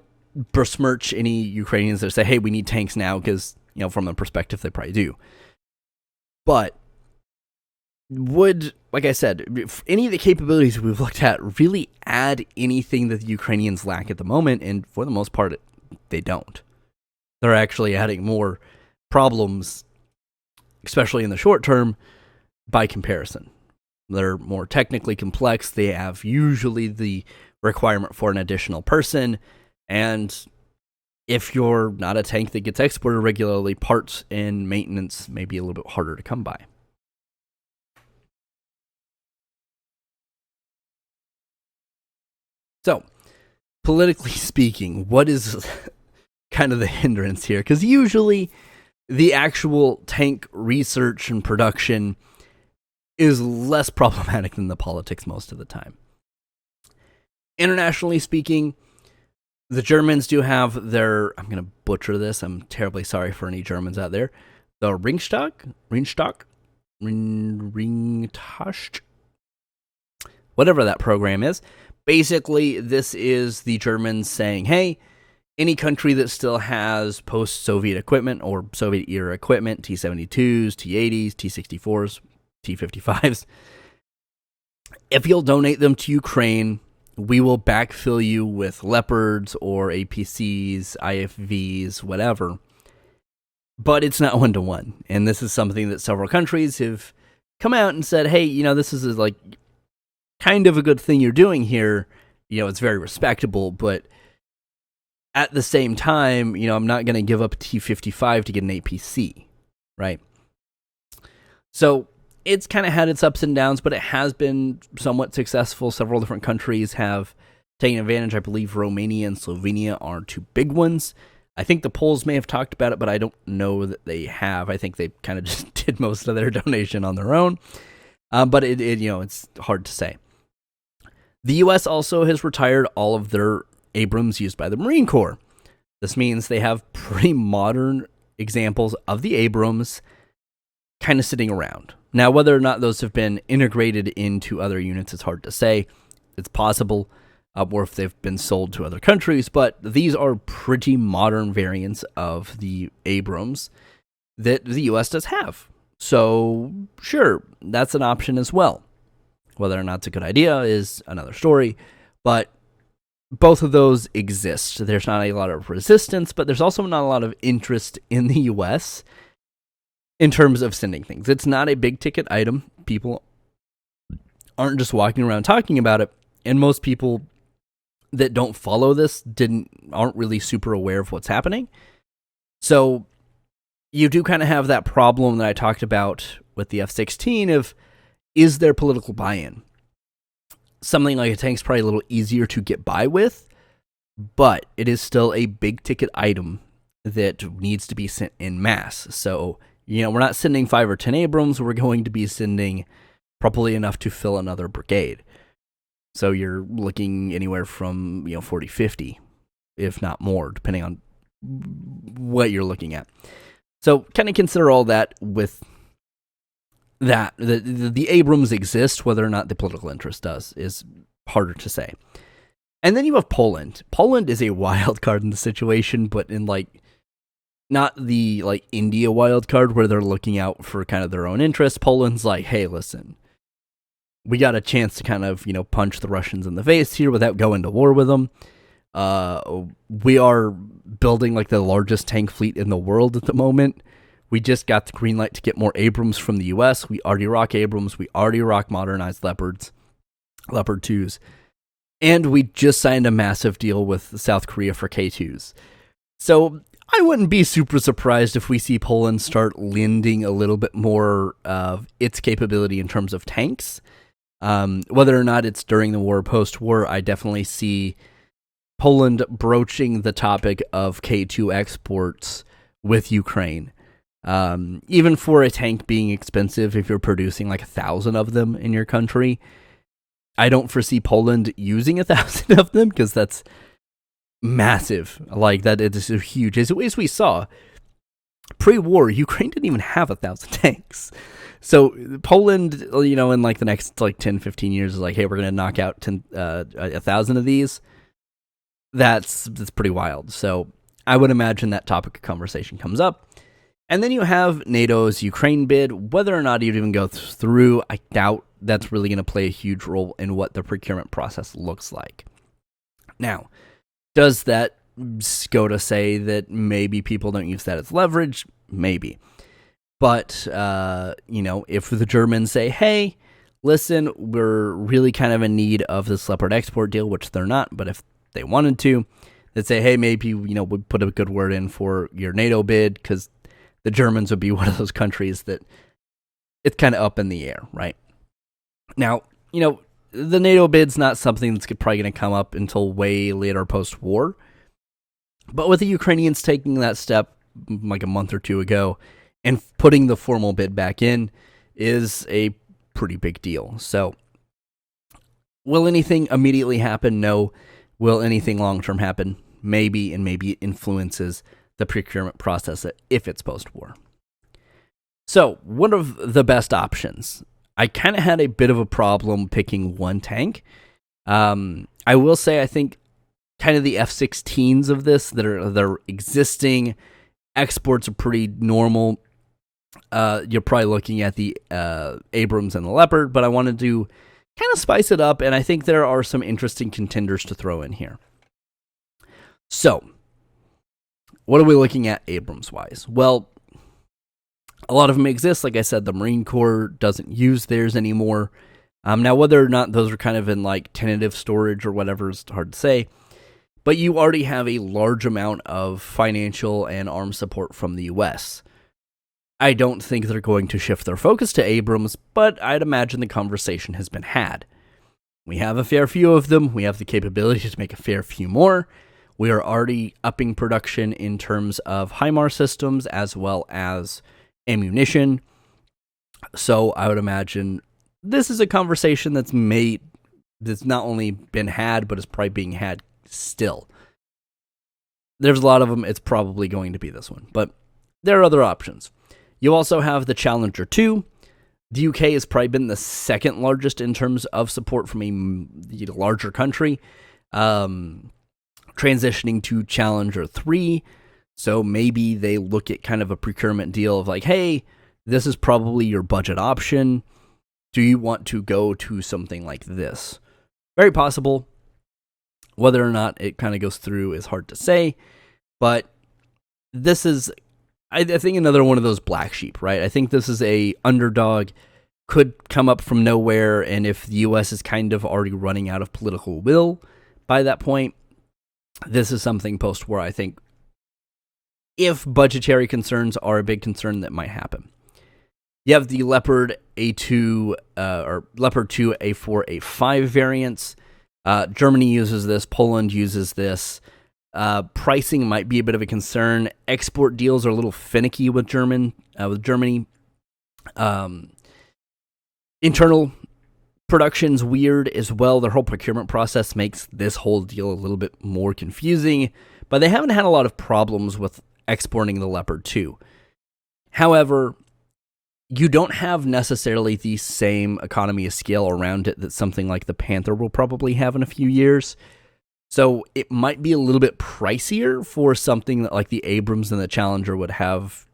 S1: besmirch any Ukrainians that say, hey, we need tanks now, because, from a perspective, they probably do. But would, like I said, if any of the capabilities we've looked at really add anything that the Ukrainians lack at the moment? And for the most part, they don't. They're actually adding more problems, especially in the short term, by comparison. They're more technically complex. They have usually the requirement for an additional person. And if you're not a tank that gets exported regularly, parts and maintenance may be a little bit harder to come by. So, politically speaking, what is kind of the hindrance here? Because usually the actual tank research and production is less problematic than the politics most of the time. Internationally speaking, the Germans do have their, I'm going to butcher this, I'm terribly sorry for any Germans out there, the Ringstock, whatever that program is. Basically, this is the Germans saying, hey, any country that still has post-Soviet equipment or Soviet-era equipment, T-72s, T-80s, T-64s, T-55s, if you'll donate them to Ukraine, we will backfill you with Leopards or APCs, IFVs, whatever. But it's not one-to-one. And this is something that several countries have come out and said, hey, this is like kind of a good thing you're doing here. It's very respectable, but at the same time, I'm not going to give up a T-55 to get an APC, right? So it's kind of had its ups and downs, but it has been somewhat successful. Several different countries have taken advantage. I believe Romania and Slovenia are two big ones. I think the Poles may have talked about it, but I don't know that they have. I think they kind of just did most of their donation on their own. But it's hard to say. The U.S. also has retired all of their Abrams used by the Marine Corps. This means they have pretty modern examples of the Abrams kind of sitting around. Now, whether or not those have been integrated into other units, it's hard to say. It's possible, or if they've been sold to other countries, but these are pretty modern variants of the Abrams that the U.S. does have. So, sure, that's an option as well. Whether or not it's a good idea is another story, but both of those exist. There's not a lot of resistance, but there's also not a lot of interest in the U.S. in terms of sending things. It's not a big ticket item. People aren't just walking around talking about it, and most people that don't follow this aren't really super aware of what's happening. So you do kind of have that problem that I talked about with the F-16 of, is there political buy-in? Something like a tank's probably a little easier to get by with, but it is still a big ticket item that needs to be sent en masse. So, we're not sending 5 or 10 Abrams, we're going to be sending probably enough to fill another brigade. So you're looking anywhere from, 40, 50, if not more, depending on what you're looking at. So kind of consider all that with that. The Abrams exist, whether or not the political interest does is harder to say. And then you have Poland. Poland is a wild card in the situation, but in not the India wild card where they're looking out for kind of their own interests. Poland's like, hey, listen, we got a chance to kind of, punch the Russians in the face here without going to war with them. We are building the largest tank fleet in the world at the moment. We just got the green light to get more Abrams from the U.S. We already rock Abrams. We already rock modernized Leopards, Leopard 2s. And we just signed a massive deal with South Korea for K2s. So I wouldn't be super surprised if we see Poland start lending a little bit more of its capability in terms of tanks. Whether or not it's during the war or post-war, I definitely see Poland broaching the topic of K2 exports with Ukraine. Even for a tank being expensive, if you're producing 1,000 of them in your country, I don't foresee Poland using 1,000 of them because that's massive. That it is huge. As we saw, pre-war, Ukraine didn't even have 1,000 tanks. So Poland, in the next 10, 15 years is hey, we're going to knock out 1,000 of these. That's pretty wild. So I would imagine that topic of conversation comes up. And then you have NATO's Ukraine bid. Whether or not it even go through, I doubt that's really going to play a huge role in what the procurement process looks like. Now, does that go to say that maybe people don't use that as leverage? Maybe. But, if the Germans say, hey, listen, we're really kind of in need of this Leopard export deal, which they're not, but if they wanted to, they'd say, hey, maybe, we put a good word in for your NATO bid, because the Germans would be one of those countries that it's kind of up in the air, right? Now, the NATO bid's not something that's probably going to come up until way later post-war. But with the Ukrainians taking that step a month or two ago and putting the formal bid back in is a pretty big deal. So, will anything immediately happen? No. Will anything long-term happen? Maybe, and maybe it influences the procurement process if it's post-war. So, what are the best options? I kind of had a bit of a problem picking one tank. I will say I think kind of the F-16s of this, they're existing. Exports are pretty normal. You're probably looking at the Abrams and the Leopard, but I wanted to kind of spice it up, and I think there are some interesting contenders to throw in here. So, what are we looking at Abrams-wise? Well, a lot of them exist. Like I said, the Marine Corps doesn't use theirs anymore. Now, whether or not those are kind of in like tentative storage or whatever is hard to say, but you already have a large amount of financial and arms support from the U.S. I don't think they're going to shift their focus to Abrams, but I'd imagine the conversation has been had. We have a fair few of them. We have the capability to make a fair few more. We are already upping production in terms of HIMARS systems as well as ammunition. So I would imagine this is a conversation that's not only been had, but is probably being had still. There's a lot of them. It's probably going to be this one, but there are other options. You also have the Challenger 2. The UK has probably been the second largest in terms of support from a larger country, transitioning to Challenger 3. So maybe they look at kind of a procurement deal of like, hey, this is probably your budget option. Do you want to go to something like this? Very possible. Whether or not it kind of goes through is hard to say, but this is, I think, another one of those black sheep, right? I think this is a underdog, could come up from nowhere, and if the U.S. is kind of already running out of political will by that point, this is something post-war, I think, if budgetary concerns are a big concern, that might happen. You have the Leopard A2, or Leopard 2 A4, A5 variants. Germany uses this. Poland uses this. Pricing might be a bit of a concern. Export deals are a little finicky with Germany. Internal production's weird as well. Their whole procurement process makes this whole deal a little bit more confusing, but they haven't had a lot of problems with exporting the Leopard 2. However, you don't have necessarily the same economy of scale around it that something like the Panther will probably have in a few years. So it might be a little bit pricier for something that like the Abrams and the Challenger would have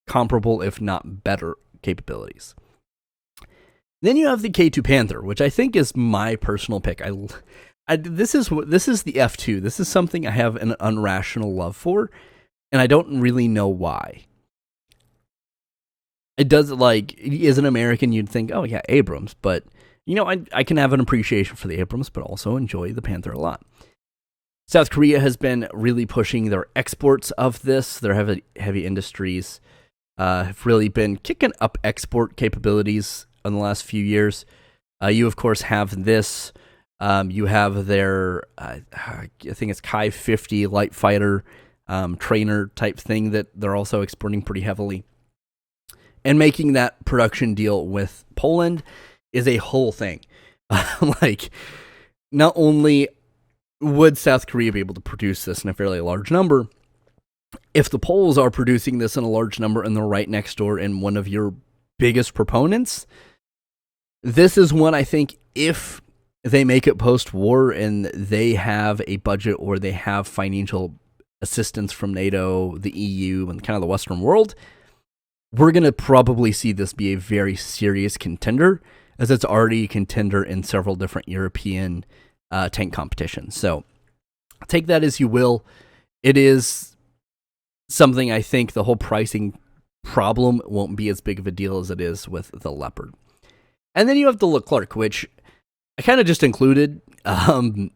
S1: comparable, if not better, capabilities. Then you have the K2 Panther, which I think is my personal pick. This is the F2. This is something I have an irrational love for, and I don't really know why. It does, like, as an American, you'd think, oh yeah, Abrams, but I can have an appreciation for the Abrams, but also enjoy the Panther a lot. South Korea has been really pushing their exports of this. Their heavy industries have really been kicking up export capabilities in the last few years. You, of course, have this. You have their, I think it's Kai 50 light fighter trainer type thing that they're also exporting pretty heavily. And making that production deal with Poland is a whole thing. Like, not only would South Korea be able to produce this in a fairly large number, if the Poles are producing this in a large number and they're right next door and one of your biggest proponents, this is one I think if they make it post-war and they have a budget or they have financial assistance from NATO, the EU, and kind of the Western world, we're going to probably see this be a very serious contender, as it's already a contender in several different European tank competitions. So take that as you will. It is something I think the whole pricing problem won't be as big of a deal as it is with the Leopard. And then you have the Leclerc, which I kind of just included. The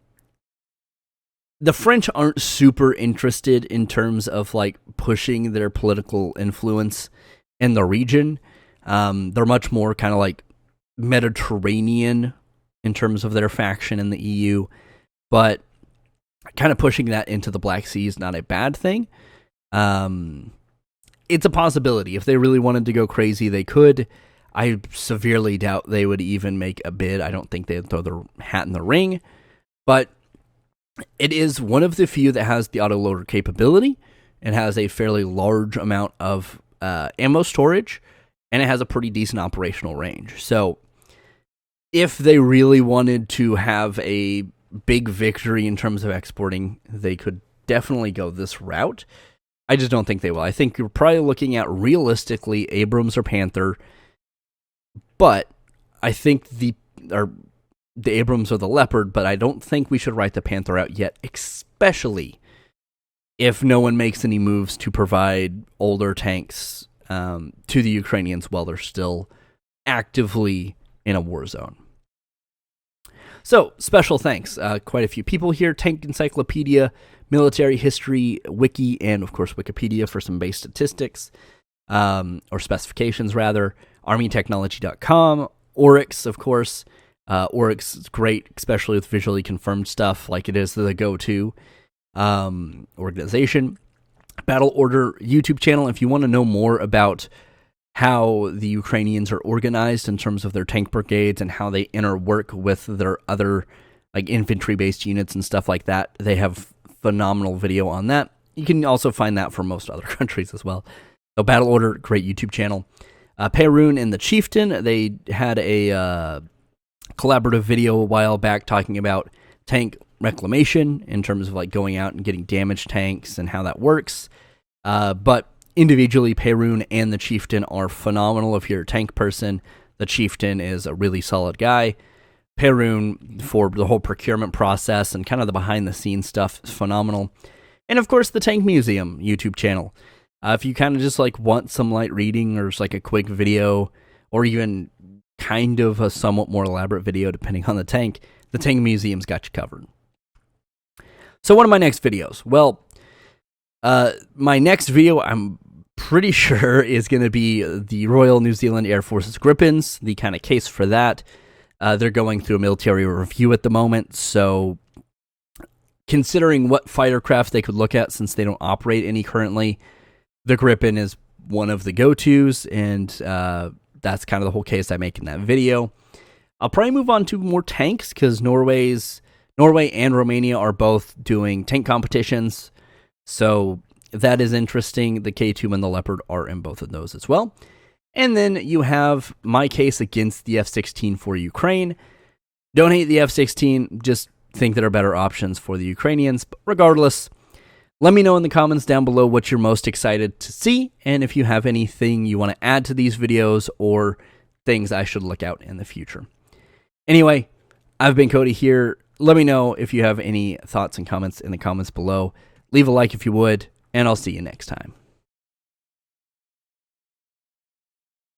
S1: French aren't super interested in terms of like pushing their political influence in the region. They're much more kind of like Mediterranean in terms of their faction in the EU, but kind of pushing that into the Black Sea is not a bad thing. It's a possibility. If they really wanted to go crazy, they could. I severely doubt they would even make a bid. I don't think they'd throw their hat in the ring. But it is one of the few that has the autoloader capability. It has a fairly large amount of ammo storage, and it has a pretty decent operational range. So if they really wanted to have a big victory in terms of exporting, they could definitely go this route. I just don't think they will. I think you're probably looking at, realistically, Abrams or Panther, but I think the Abrams or the Leopard, but I don't think we should write the Panther out yet, especially if no one makes any moves to provide older tanks to the Ukrainians while they're still actively in a war zone. So, special thanks. Quite a few people here. Tank Encyclopedia, Military History Wiki, and of course Wikipedia for some base statistics, or specifications rather. ArmyTechnology.com, Oryx, of course. Oryx is great, especially with visually confirmed stuff, like it is the go-to organization. Battle Order YouTube channel, if you want to know more about how the Ukrainians are organized in terms of their tank brigades and how they interwork with their other like infantry-based units and stuff like that. They have phenomenal video on that. You can also find that for most other countries as well. So Battle Order, great YouTube channel. Perun and the Chieftain, they had a collaborative video a while back talking about tank reclamation in terms of like going out and getting damaged tanks and how that works. But individually, Perun and the Chieftain are phenomenal. If you're a tank person, the Chieftain is a really solid guy. Perun, for the whole procurement process and kind of the behind-the-scenes stuff, is phenomenal. And of course, the Tank Museum YouTube channel. If you kind of just like want some light reading or just like a quick video, or even kind of a somewhat more elaborate video depending on the Tank Museum's got you covered. So what are my next videos? Well, my next video, I'm pretty sure, is going to be the Royal New Zealand Air Force's Gripens, the kind of case for that. They're going through a military review at the moment, so considering what fighter craft they could look at since they don't operate any currently, the Gripen is one of the go-tos, and that's kind of the whole case I make in that video. I'll probably move on to more tanks, because Norway and Romania are both doing tank competitions, so that is interesting. The K2 and the Leopard are in both of those as well. And then you have my case against the F-16 for Ukraine. Don't hate the F-16, just think there are better options for the Ukrainians. But regardless, let me know in the comments down below what you're most excited to see, and if you have anything you want to add to these videos or things I should look out in the future. Anyway, I've been Cody here. Let me know if you have any thoughts and comments in the comments below. Leave a like if you would, and I'll see you next time.